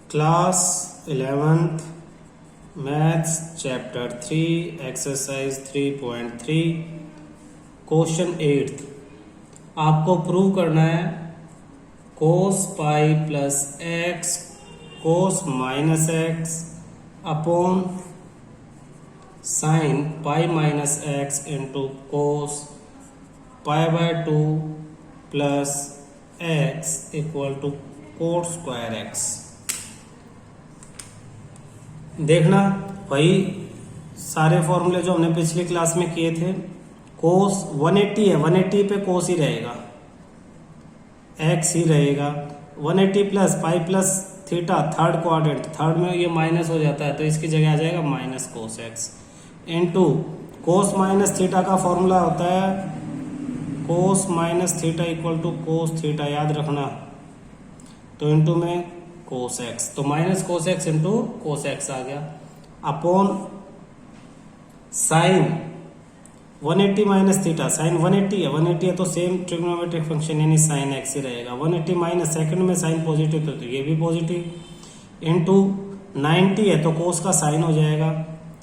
Class 11th maths chapter 3 exercise 3.3 question 8 आपको prove करना है cos pi plus x cos minus x upon sine pi minus x into cos pi by 2 plus x equal to cot square x. देखना वही सारे फॉर्मूले जो हमने पिछली क्लास में किए थे। कोस 180 है, 180 पे कोस ही रहेगा, एक्स ही रहेगा। 180 plus pi plus theta third quadrant, third में ये माइनस हो जाता है तो इसकी जगह आ जाएगा minus cos x into cos minus theta का फॉर्मूला होता है cos minus theta equal to cos theta, याद रखना। तो इंटू में कोस एक्स, तो minus cos x into cos x आ गया upon sine 180 minus theta, sine 180 है, 180 है तो सेम ट्रिग्नोमेट्रिक फंक्शन यानी साइन एक्स ही रहेगा। 180 माइनस सेकंड में साइन पॉजिटिव तो ये भी पॉजिटिव इंटू 90 है तो कोस का साइन हो जाएगा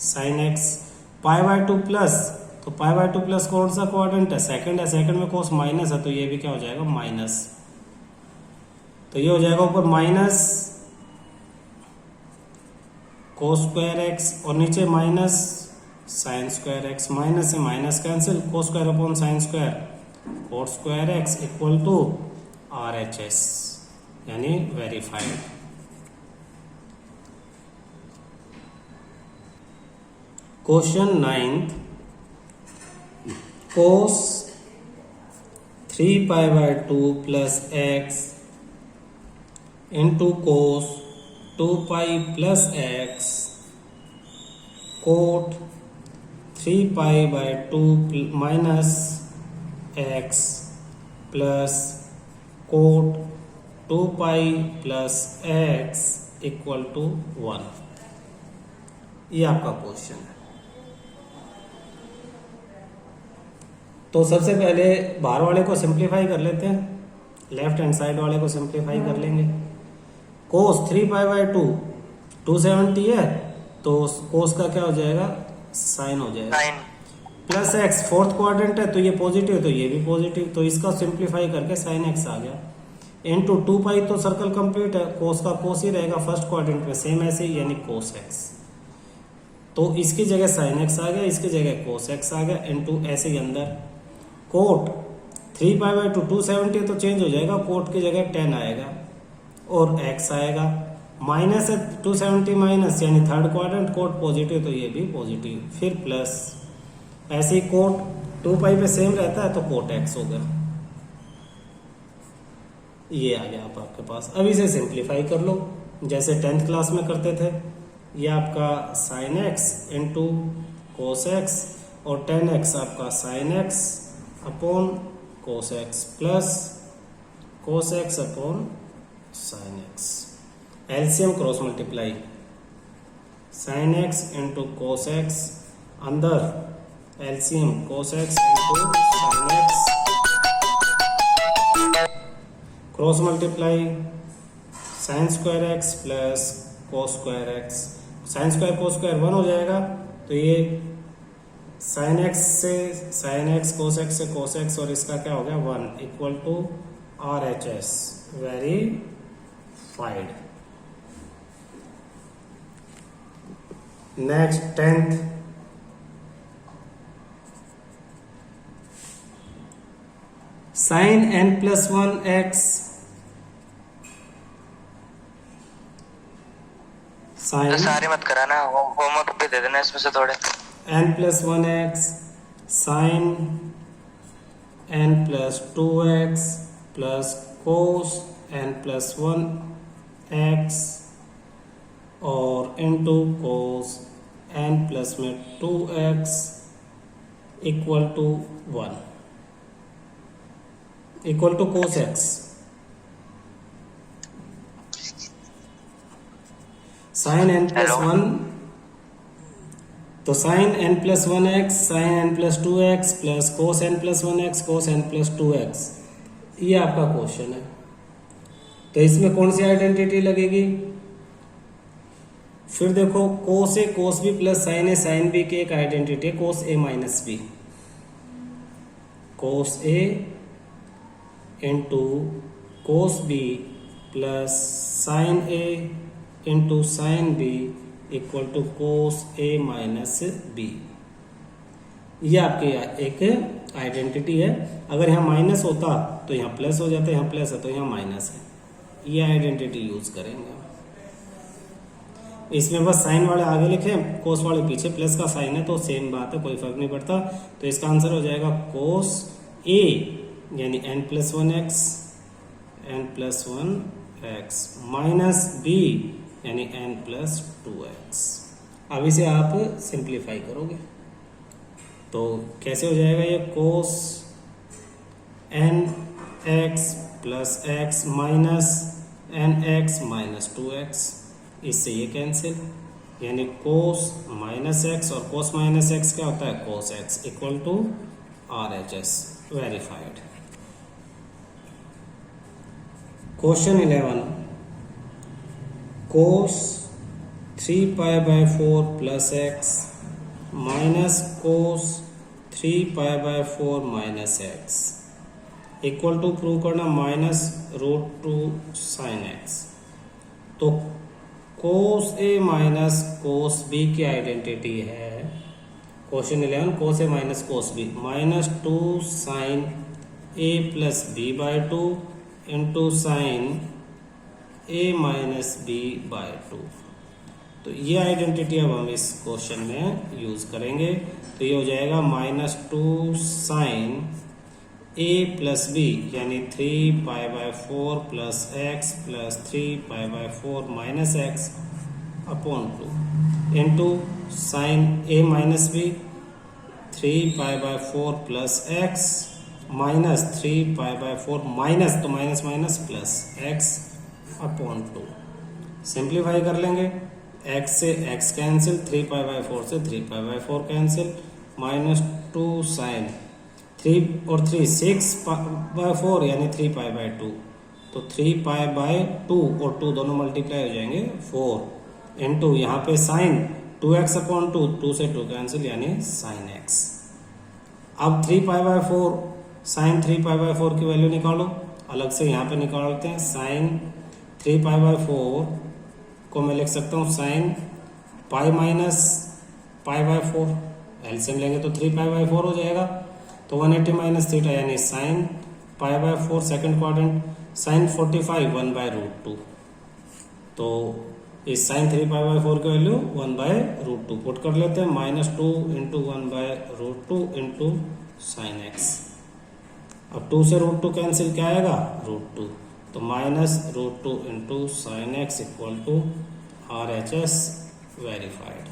sine x. Pi by 2 plus, तो पाई बाय 2 प्लस कौन सा क्वाड्रेंट है, सेकंड है, सेकंड में कोस माइनस है तो ये भी क्या हो जाएगा माइनस। तो ये हो जाएगा ऊपर माइनस कोस स्क्वायर एक्स और नीचे minus sine square x, minus से minus cancel, cos square upon sine square cot square x equal to RHS यानी verified. Question 9 cos 3 pi by 2 plus x into cos 2 pi plus x cot 3 pi by 2 minus x plus cot 2 pi plus x equal to 1। ये आपका question है। तो सबसे पहले बाहर वाले को सिंप्लीफाई कर लेते हैं, लेफ्ट हैंड साइड वाले को सिंप्लीफाई कर लेंगे। कोस 3 पाई बाय 2 270 है तो कोस का क्या हो जाएगा साइन हो जाएगा, प्लस एक्स फोर्थ क्वाड्रेंट है तो ये पॉजिटिव तो ये भी पॉजिटिव, तो इसका सिंप्लीफाई करके साइन एक्स आ गया इनटू 2 पाई तो सर्कल कंप्लीट है, कोस का कोस ही रहेगा फर्स्ट क्वाड्रेंट में सेम ऐसे ही यानी कोस एक्स, तो इसकी जगह साइन एक्स आ गया, इसकी जगह कोस एक्स आ गया इनटू ऐसे ही अंदर कोट 3 पाई बाय 2 270 तो चेंज हो जाएगा, कोट की जगह 10 आएगा और x आएगा, माइनस है 270 माइनस यानी थर्ड क्वाड्रेंट कोट पॉजिटिव तो ये भी पॉजिटिव, फिर प्लस ऐसे ही कोट 2 पाई पे सेम रहता है तो कोट x हो गया। ये आ गया आपके पास। अब इसे सिंप्लीफाई कर लो जैसे 10th क्लास में करते थे। ये आपका sine x into cos x और 10x आपका sine x upon cos x plus cos x upon sine x. LCM cross multiply, sine x into cos x अंदर LCM cos x into sine x cross multiply sine square x plus cos square x, sine square cos square 1 हो जाएगा तो ये sine x से sine x cos x से cos x और इसका क्या हो गया 1 equal to RHS verified. Next 10th sine n plus 1 x sine सारे मत कराना, होमवर्क पे दे देना इसमें से थोड़े। n plus 1 x sine n plus 2 x plus cos n plus 1 x और इंटू कोस n प्लस में 2x equal to 1 equal to cos x। Sine n plus 1 तो sine n plus 1 x sine n plus 2 x plus cos n plus 1 x cos n plus 2 x, ये आपका question है। तो इसमें कौन सी identity लगेगी, फिर देखो cos A cos B plus sine A sine B की एक आइडेंटिटी है cos A minus B, cos A into cos B plus sine A into sine B equal to cos A minus B. ये आपकी एक identity है। अगर यहाँ minus होता तो यहाँ प्लस हो जाता, यहाँ प्लस है तो यहाँ माइनस है। ये आइडेंटिटी यूज करेंगे। इसमें बस साइन वाले आगे लिखे, कोस वाले पीछे, प्लस का साइन है तो सेम बात है, कोई फर्क नहीं पड़ता। तो इसका आंसर हो जाएगा कोस ए यानी n+1x माइनस बी यानी n+2x। अब इसे आप सिंप्लीफाई करोगे तो कैसे हो जाएगा ये, कोस nx plus x minus nx minus 2x, इससे ये कैंसिल, यानी कोस माइनस एक्स और कोस माइनस एक्स क्या होता है, cos x equal to RHS verified. Question 11, cos 3π/4 plus x minus cos 3π/4 minus x equal to prove करना -√2 sin x। तो cos ए minus cos B की आइडेंटिटी है, question 11 cos A minus cos B -2 sin a plus b/2 into sine a minus b/2। तो ये identity अब हम इस question में यूज करेंगे। तो ये हो जाएगा -2 sin a प्लस b यानी 3π/4 plus x plus 3π/4 minus x upon 2 into sine a minus b 3π/4 plus x minus 3π/4 minus, तो minus minus plus x upon 2। Simplify कर लेंगे, x से x कैंसिल, 3π/4 से 3π/4 कैंसिल, -2 साइन 3 और 3 6/4 यानी 3π/2, तो 3π/2 और 2 दोनों मल्टीप्लाई हो जाएंगे 4 इंटू यहाँ पे साइन 2x अपॉन 2, 2 से 2 कैंसिल यानी साइन x। अब 3π/4 साइन 3π/4 की वैल्यू निकालो, अलग से यहाँ पे निकालते हैं। साइन 3π/4 को मैं लिख सकता हूँ साइन पाई माइनस π/4, एलसीएम लेंगे तो 3π/4 हो जाएगा, तो 180 माइनस थीटा यानी साइन π/4 सेकंड क्वाड्रेंट, साइन 45 1/√2। तो इस साइन 3π/4 की वैल्यू 1/√2 पुट कर लेते हैं, -2 इंटू 1/√2 इंटू साइन x। अब 2 से √2 कैंसिल, क्या आएगा √2, तो -√2 into sine x equal to RHS verified.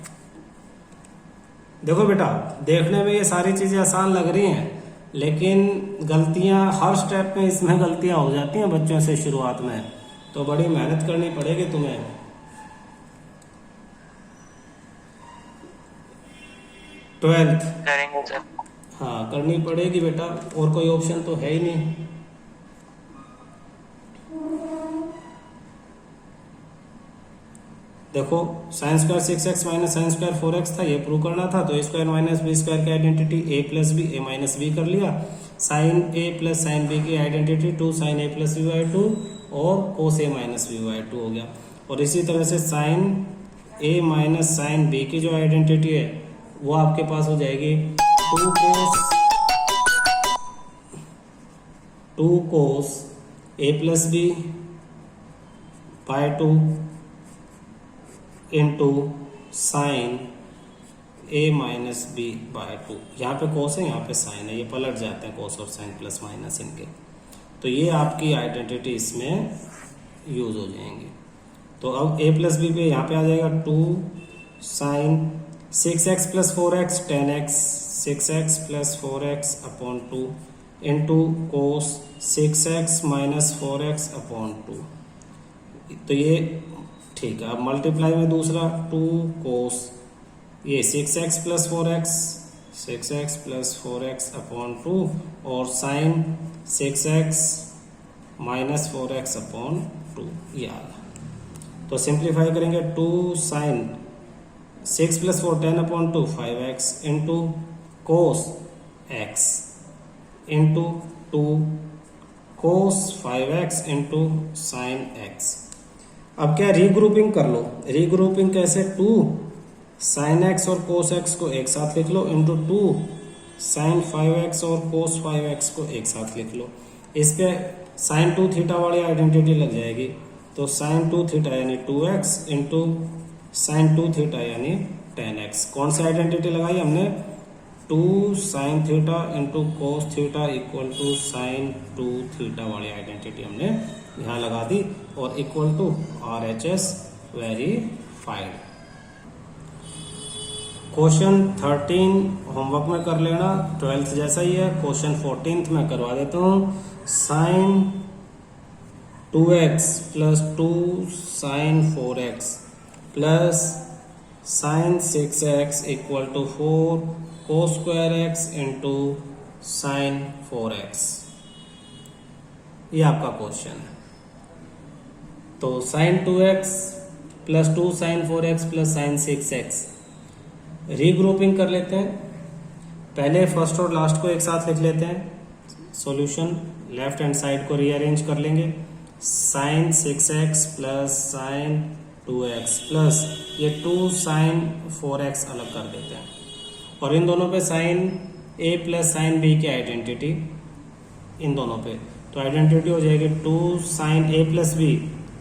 देखो बेटा, देखने में ये सारी चीजें आसान लग रही हैं, लेकिन गलतियां हर स्टेप में इसमें गलतियां हो जाती हैं बच्चों से शुरुआत में, तो बड़ी मेहनत करनी पड़ेगी तुम्हें। 12th करेंगे सर। हाँ करनी पड़ेगी बेटा, और कोई ऑप्शन तो है ही नहीं। देखो sine square 6x minus sine square 4x था, ये प्रूव करना था, तो a square minus B square की identity a plus B a minus B कर लिया। Sine a plus sine b की identity 2 sine a plus b/2 और कोस a माइनस b/2 हो गया। और इसी तरह से sine a minus sine b की जो आइडेंटिटी है वो आपके पास हो जाएगी 2 cos a plus b/2 into sine a minus b/2। यहाँ पे कोस है, यहाँ पे साइन है, ये पलट जाते हैं कोस और साइन प्लस माइनस इनके। तो ये आपकी आइडेंटिटी इसमें यूज हो जाएंगी। तो अब a प्लस बी पे यहाँ पे आ जाएगा 2 sine 6x plus 4x 10x 6x plus 4x upon 2 into cos 6x minus 4x upon 2। तो ये ठीक है। अब मल्टीप्लाई में दूसरा 2 कोस ये 6x प्लस 4x अपॉन 2 और sign 6x minus 4x upon 2 ये आ गया। तो सिंप्लीफाई करेंगे 2 sine 6 plus 4 10/2 5x into cos x into 2 cos 5x into sine x। अब क्या रीग्रुपिंग कर लो। रीग्रुपिंग कैसे, 2 साइन x और कोस x को एक साथ लिख लो इंटू 2 साइन 5x और कोस 5x को एक साथ लिख लो। इस पे साइन 2 थीटा वाली आइडेंटिटी लग जाएगी। तो साइन 2 थीटा यानी 2x इंटू साइन 2 थीटा यानी 10x। कौन सी आइडेंटिटी लगाई हमने, 2 sine theta into cos theta equal to sine 2 theta वाली आइडेंटिटी हमने यहाँ लगा दी और equal to RHS verified. Question 13 homework में कर लेना, 12th जैसा ही है। क्वेश्चन 14th में करवा देता हूँ। Sine 2x plus 2 sine 4x plus sine 6x equal to 4 cos square x into sine 4x। ये आपका क्वेश्चन है। तो sine 2x plus 2 sine 4x plus sine 6x regrouping कर लेते हैं। पहले फर्स्ट और लास्ट को एक साथ लिख लेते हैं। सॉल्यूशन लेफ्ट हैंड साइड को रीअरेंज कर लेंगे। Sign 6x plus sign 2x plus ये 2 साइन 4x अलग कर देते हैं और इन दोनों पे sine a plus sine b की आइडेंटिटी इन दोनों पे, तो आइडेंटिटी हो जाएगी 2 sine a plus b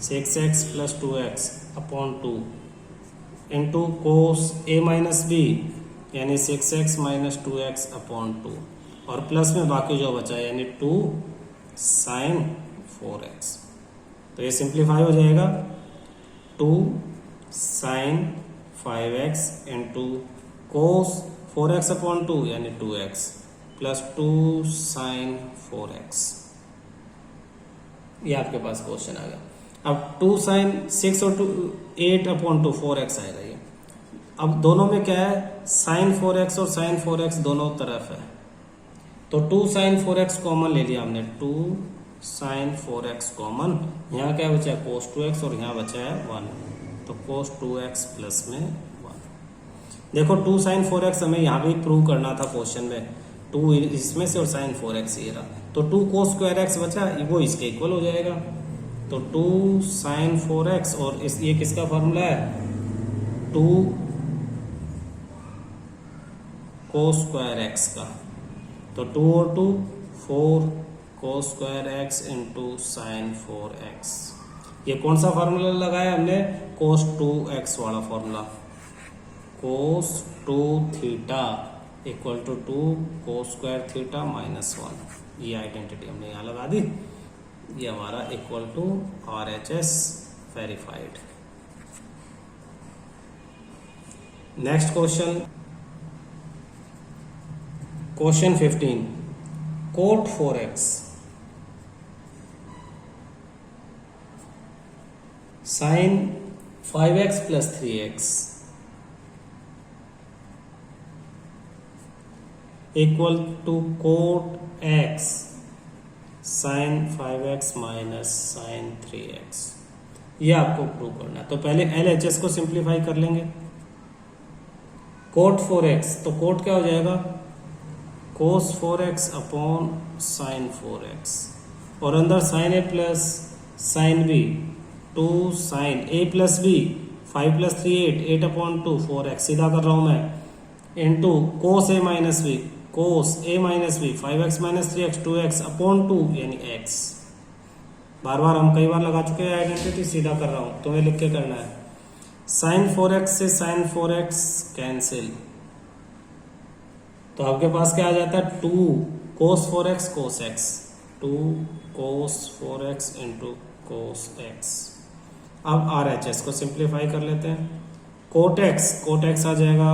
6x plus 2x upon 2 into cos a minus b यानी 6x माइनस 2x अपॉन 2 और प्लस में बाकी जो बचा यानी 2 साइन 4x। तो ये सिंप्लीफाई हो जाएगा 2 साइन 5x इंटू कोस 4x अपॉन 2 यानी 2x प्लस 2 साइन 4x। ये आपके पास क्वेश्चन आ गया। अब 2 साइन 6 और 2 8 अपॉन 2 4x आएगा ये। अब दोनों में क्या है, साइन 4x और साइन 4x दोनों तरफ है, तो 2 साइन 4x कॉमन ले लिया हमने। 2 साइन 4x कॉमन, यहाँ क्या बचा है कोस 2x और यहाँ बचा है 1, तो कोस 2x प्लस में 1। देखो 2 साइन 4x हमें यहाँ भी प्रूव करना था क्वेश्चन में, 2 इसमें से और साइन 4x ये रहा, तो 2 कोस स्क्वायर x बचा, वो इसके इक्वल हो जाएगा। तो 2 साइन 4x और ये किसका फॉर्मूला है, 2 कोस स्क्वायर x का, तो 2 और 2 4 cos square x into sine 4x। ये कौन सा फॉर्मूला लगाया हमने, कोस 2x वाला formula, cos 2 theta equal to 2 cos square theta minus 1। ये आइडेंटिटी हमने यहाँ लगा दी, ये हमारा equal to RHS verified. Next question, question 15 cot 4x sine 5x plus 3x equal to cot x sine 5x minus sine 3x। ये आपको prove करना है। तो पहले LHS को सिंप्लीफाई कर लेंगे। कोट 4x, तो कोट क्या हो जाएगा, कोस 4x अपॉन साइन 4x और अंदर sine a plus sine b, 2 sine a plus b 5 plus 3 8 upon 2 4x सीधा कर रहा हूं मैं, into cos a minus b, cos a minus b 5x minus 3x 2x upon 2 यानी x। बार बार हम कई बार लगा चुके हैं आइडेंटिटी, सीधा कर रहा हूं, तुम्हें लिख के करना है। साइन 4x से साइन 4x कैंसिल, तो आपके पास क्या आ जाता है 2 cos 4x cos x, 2 cos 4x into cos x। अब RHS को सिंप्लीफाई कर लेते हैं। कोट x आ जाएगा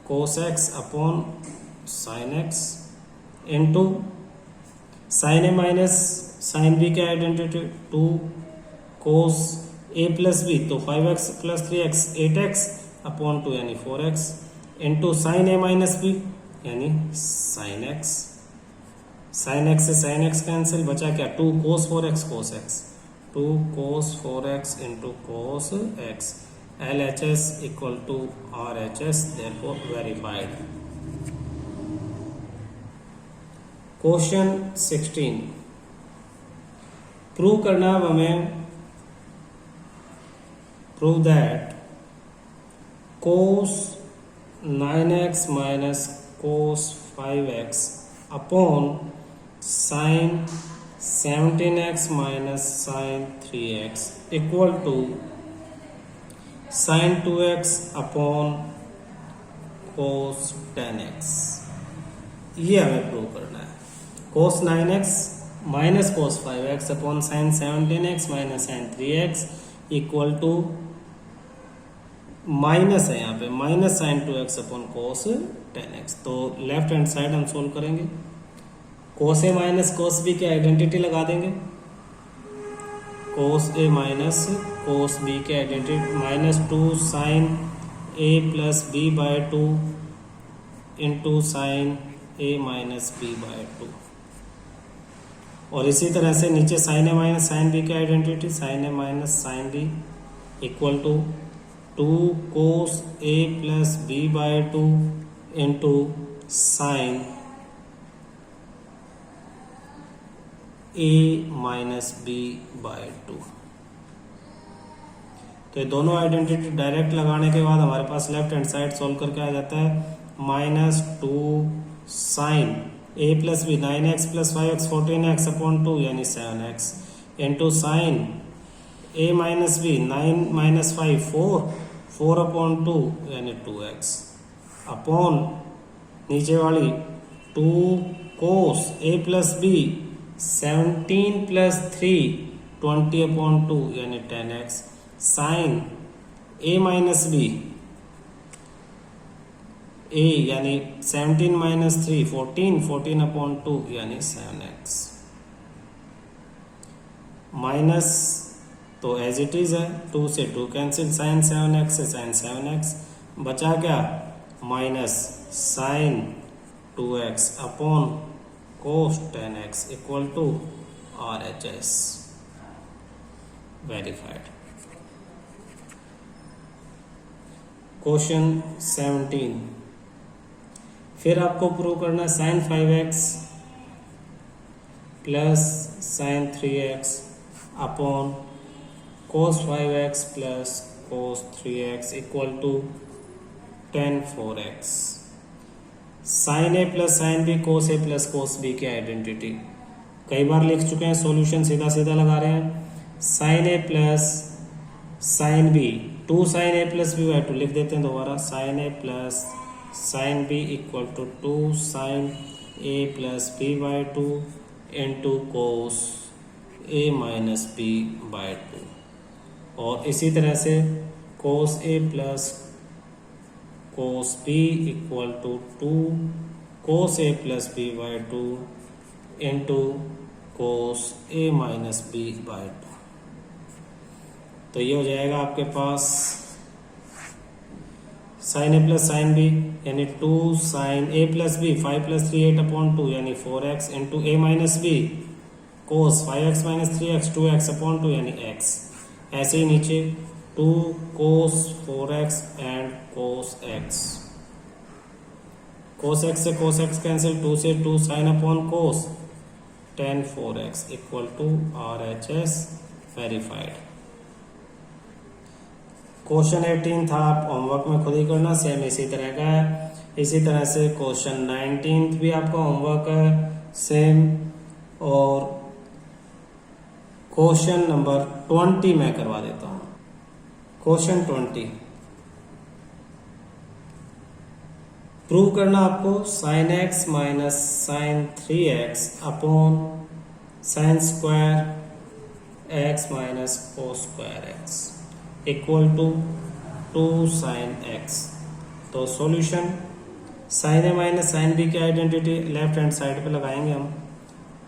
cos x upon sine x into sine a minus sine b की identity 2 cos a plus b, तो 5x plus 3x 8x upon 2 यानी 4x into sine a minus b यानी साइन x। साइन x से sign x cancel, बचा क्या 2 cos 4x cos x, 2 cos 4x into cos x. LHS equal to RHS, therefore verified. Question 16 prove करना है हमें। Prove that cos 9x minus cos 5x upon sin 17x minus sin 3x equal to sin 2x upon cos 10x। ये हमें prove करना है। cos 9x minus cos 5x upon sin 17x minus sin 3x equal to minus है यहाँ पे minus sine 2x upon cos 10x। तो left hand side हम solve करेंगे। कोस ए माइनस कोस बी की आइडेंटिटी लगा देंगे। कोस ए माइनस कोस बी की identity minus 2 sine a plus b by 2 into sine A minus b by 2। और इसी तरह से नीचे साइन ए माइनस साइन बी की identity sine A minus sine B equal to 2 cos a plus b by 2 into sin a minus b by 2। तो ये दोनों identity direct लगाने के बाद हमारे पास लेफ्ट हैंड साइड सोल्व करके आ जाता है minus 2 sine a plus B 9x plus 5x 14x upon 2 यानी 7x into sine a minus B 9 minus 5 4 upon 2 यानी 2x अपॉन नीचे वाली 2 cos a plus B 17 plus 3 20 upon 2 यानी 10x sine a minus B a यानी 17 minus 3 14 upon 2 यानी 7x minus तो as it is है 2 से 2 कैंसिल साइन 7x से साइन 7x बचा क्या minus sine 2x upon cos 10x equal to RHS verified. Question 17 फिर आपको प्रूव करना sine 5x plus sine 3x upon cos 5x plus cos 3x equal to tan 4x। sin a plus sin b cos a plus cos b की identity कई बार लिख चुके हैं। Solution सीधा सीधा लगा रहे हैं। sin a plus sin b 2 sin a plus b by 2 लिख देते हैं दोबारा। sin a plus sin b equal to 2 sin a plus b by 2 into cos a minus b by 2। और इसी तरह से cos a plus cos b equal to 2 cos a plus b by 2 into cos a minus b by 2। तो ये हो जाएगा आपके पास sine a plus sine b यानी 2 sine a plus b 5 plus 3 8 upon 2 यानी 4x into a minus b cos 5x minus 3x 2x upon 2 यानी x। ऐसे ही नीचे 2 cos 4x and cos x। cos x से cos x कैंसिल 2 से 2 sine upon cos tan 4x equal to RHS verified. Question 18 था आप homework में खुद ही करना सेम इसी तरह का है। इसी तरह से क्वेश्चन 19 भी आपका होमवर्क है सेम। और क्वेश्चन नंबर 20 मैं करवा देता हूं। क्वेश्चन 20 प्रूव करना आपको sine x minus sine 3x upon sine square x minus cos square x equal to 2 sine x. तो सॉल्यूशन साइन ए माइनस साइन बी की आइडेंटिटी लेफ्ट हैंड साइड पे लगाएंगे हम।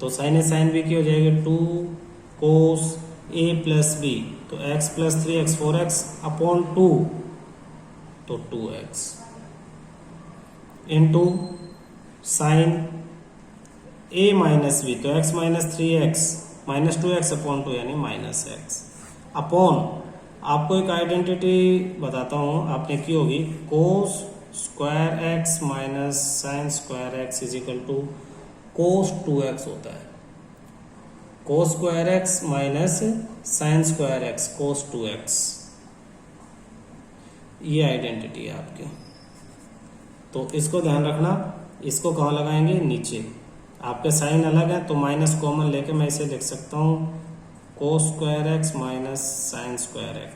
तो साइन ए साइन बी की हो जाएगी 2 कोस ए प्लस बी तो x प्लस 3x 4x अपॉन 2 तो 2x into sine a minus B तो x माइनस 3x -2x अपॉन 2 यानी -x अपॉन, आपको एक आइडेंटिटी बताता हूं आपने की होगी, cos square x minus sine square x is equal to cos 2x होता है। cos square x minus sine square x cos 2x, ये आइडेंटिटी है आपकी। तो इसको ध्यान रखना, इसको कहाँ लगाएंगे, नीचे। आपके साइन अलग है तो माइनस कॉमन लेके मैं इसे लिख सकता हूँ cos square x minus sine square x।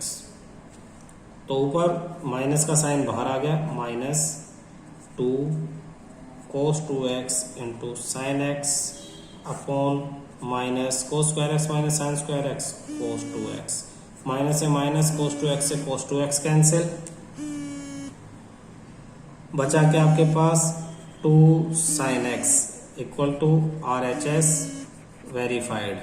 तो ऊपर माइनस का साइन बाहर आ गया, -2 cos 2x into sine x upon minus cos square x minus sine square x cos 2x। Minus से माइनस cos 2x से cos 2x कैंसिल, बचा के आपके पास 2 sin x equal to RHS verified.